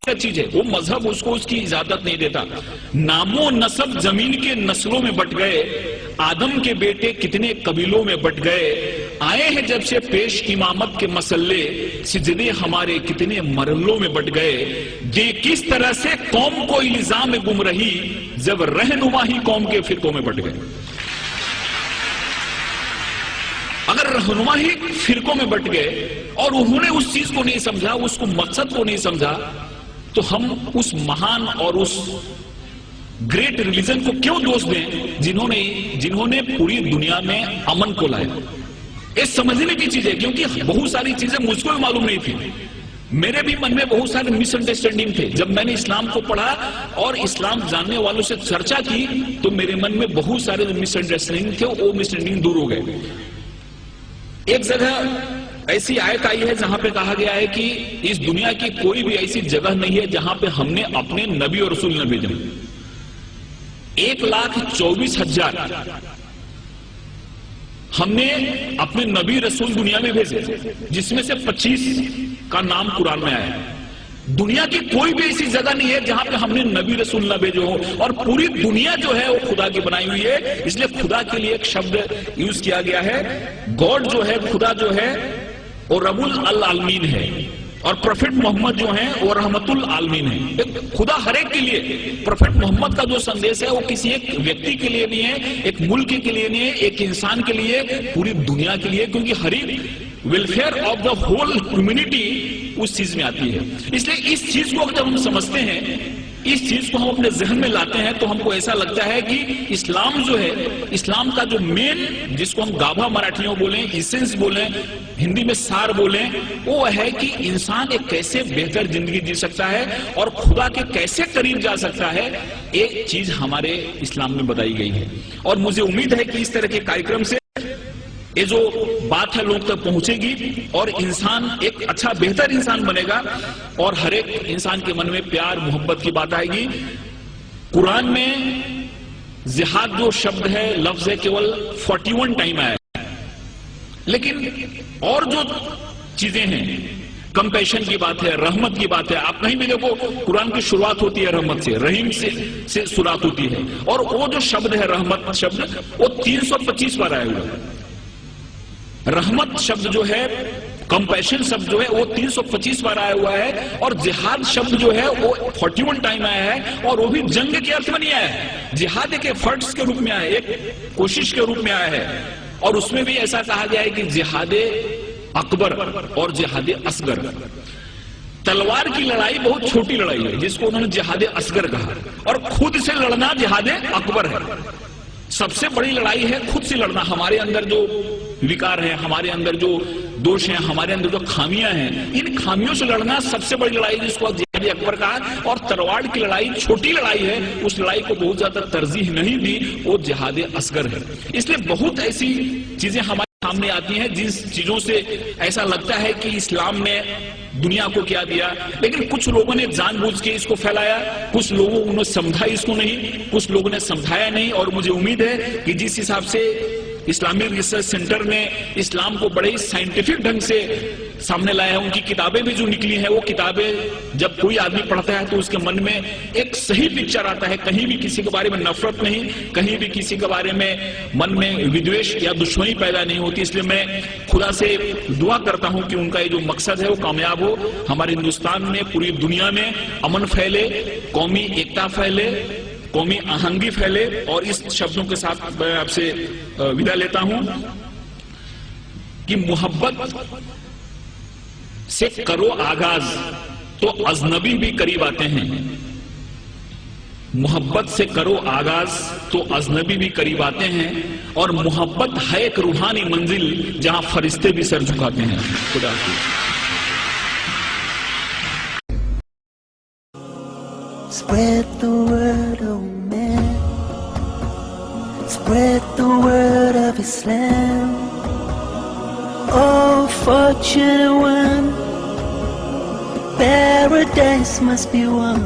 کیا چیز ہے، وہ مذہب اس کو اس کی اجازت نہیں دیتا. نام و نسب زمین کے نسلوں میں بٹ گئے، آدم کے بیٹے کتنے قبیلوں میں بٹ گئے، آئے ہیں جب سے پیش امامت کے مسئلے، سجدے ہمارے کتنے مرحلوں میں بٹ گئے. یہ کس طرح سے قوم کو الزام گمراہی جب رہنما ہی قوم کے فرقوں میں بٹ گئے. اگر رہنما ہی فرقوں میں بٹ گئے اور انہوں نے اس چیز کو نہیں سمجھا، اس کو مقصد کو نہیں سمجھا، تو ہم اس مہان اور اس گریٹ ریلیجن کو کیوں دوست دیں جنہوں نے پوری دنیا میں امن کو لایا. یہ سمجھنے کی چیز ہے، کیونکہ بہت ساری چیزیں مجھ کو بھی معلوم نہیں تھی. میرے بھی من میں بہت سارے مس انڈرسٹینڈنگ تھے. جب میں نے اسلام کو پڑھا اور اسلام جاننے والوں سے چرچا کی تو میرے من میں بہت سارے جو مس انڈرسٹینڈنگ تھے وہ مس انڈرسٹینڈنگ دور ہو گئے. ایک جگہ ایسی آیت آئی ہے جہاں پہ کہا گیا ہے کہ اس دنیا کی کوئی بھی ایسی جگہ نہیں ہے جہاں پہ ہم نے اپنے نبی اور رسول نہ بھیجے. 1,24,000 ہم نے اپنے نبی رسول دنیا میں بھیجے، جس میں سے 25 کا نام قرآن میں آیا ہے. دنیا کی کوئی بھی ایسی جگہ نہیں ہے جہاں پہ ہم نے نبی رسول نہ بھیجے ہو، اور پوری دنیا جو ہے وہ خدا کی بنائی ہوئی ہے. اس لیے خدا کے لیے ایک شبد یوز کیا گیا ہے. گاڈ جو ہے، خدا جو ہے وہ رب العالمین ہے، اور پروفٹ محمد جو ہیں وہ رحمت العالمین ہے. خدا ہر ایک کے لیے، پروفٹ محمد کا جو سندیش ہے وہ کسی ایک ویکتی کے لیے نہیں ہے، ایک ملک کے لیے نہیں ہے، ایک انسان کے لیے، پوری دنیا کے لیے، کیونکہ ہر ایک welfare of the whole community اس چیز میں آتی ہے. اس لیے اس چیز کو جب ہم سمجھتے ہیں، اس چیز کو ہم اپنے ذہن میں لاتے ہیں، تو ہم کو ایسا لگتا ہے کہ اسلام جو ہے، اسلام کا جو مین، جس کو ہم گابھا مراٹھیوں بولیں، ایسنس بولیں، ہندی میں سار بولیں، وہ ہے کہ انسان ایک کیسے بہتر زندگی جی سکتا ہے اور خدا کے کیسے قریب جا سکتا ہے. ایک چیز ہمارے اسلام میں بتائی گئی ہے، اور مجھے امید ہے کہ اس طرح کے کارکرم سے یہ جو بات ہے لوگ تک پہنچے گی اور انسان ایک اچھا بہتر انسان بنے گا، اور ہر ایک انسان کے من میں پیار محبت کی بات آئے گی. قرآن میں جہاد جو شبد ہے، لفظ ہے، کیول 41 ٹائم آیا ہے. لیکن اور جو چیزیں ہیں، کمپیشن کی بات ہے، رحمت کی بات ہے. آپ کہیں بھی دیکھو قرآن کی شروعات ہوتی ہے رحمت سے، رحیم سے شروعات ہوتی ہے، اور وہ جو شبد ہے رحمت شبد، وہ 325 بار آیا ہوا ہے. رحمت شبد جو ہے، کمپیشن شبد جو ہے، وہ 325 بار آیا ہوا ہے، اور جہاد شبد جو ہے وہ 41 ٹائم آیا ہے، اور وہ بھی جنگ کے ارتھ میں نہیں آیا ہے. جہاد ایک ایفرٹس کے روپ میں آیا ہے، ایک کوشش کے روپ میں آیا ہے. اور اس میں بھی ایسا کہا گیا ہے کہ جہاد اکبر اور جہاد اصغر. تلوار کی لڑائی بہت چھوٹی لڑائی ہے جس کو انہوں نے جہاد اصغر کہا، اور خود سے لڑنا جہاد اکبر ہے. سب سے بڑی لڑائی ہے خود سے لڑنا. ہمارے اندر جو وکار ہیں، ہمارے اندر جو دوش ہیں، ہمارے اندر جو خامیاں ہیں، ان خامیوں سے لڑنا سب سے بڑی لڑائی جس کو جہاد اکبر کہا. اور تلوار کی لڑائی چھوٹی لڑائی ہے، اس لڑائی کو بہت زیادہ ترجیح نہیں دی، وہ جہاد اصغر ہے. اس لیے بہت ایسی چیزیں ہمارے سامنے آتی ہیں جن چیزوں سے ایسا لگتا ہے کہ اسلام نے دنیا کو کیا دیا، لیکن کچھ لوگوں نے جان بوجھ کے اس کو پھیلایا، کچھ لوگوں نے سمجھا اس کو نہیں، کچھ لوگوں نے سمجھایا نہیں. اور مجھے امید ہے کہ جس حساب سے اسلامی ریسرچ سینٹر نے اسلام کو بڑے سائنٹیفک ڈھنگ سے سامنے لایا ہے، ان کی کتابیں بھی جو نکلی ہیں، وہ کتابیں جب کوئی آدمی پڑھتا ہے تو اس کے من میں ایک صحیح پکچر آتا ہے. کہیں بھی کسی کے بارے میں نفرت نہیں، کہیں بھی کسی کے بارے میں من میں ودویش یا دشمنی پیدا نہیں ہوتی. اس لیے میں خدا سے دعا کرتا ہوں کہ ان کا یہ جو مقصد ہے وہ کامیاب ہو. ہمارے ہندوستان میں، پوری دنیا میں امن پھیلے، قومی ایکتا پھیلے، قومی آہنگی پھیلے. اور اس شبدوں کے ساتھ میں آپ سے ودا لیتا ہوں کہ محبت سے کرو آغاز تو اجنبی بھی قریب آتے ہیں. محبت سے کرو آغاز تو اجنبی بھی قریب آتے ہیں، اور محبت ہے ایک روحانی منزل جہاں فرشتے بھی سر جھکاتے ہیں. خدا حافظ. Spread the word, oh man. Spread the word of Islam. Oh, fortune one, paradise must be won.